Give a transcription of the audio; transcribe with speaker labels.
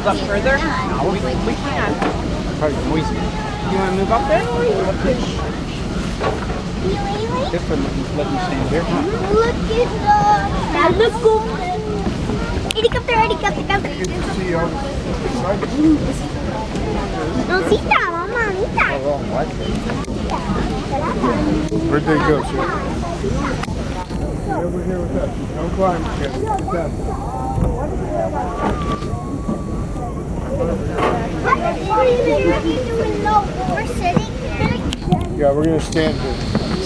Speaker 1: move up further? No, we can.
Speaker 2: Probably noisy.
Speaker 1: You want to move up there?
Speaker 2: Different let you stand here, huh?
Speaker 3: Look at the helicopter.
Speaker 2: See all
Speaker 3: Rosita, mamita.
Speaker 2: oh, what? Where'd they go, sir? Over here with us. Don't climb together. With us.
Speaker 3: What are you doing? No, we're sitting.
Speaker 2: Yeah, we're gonna stand here.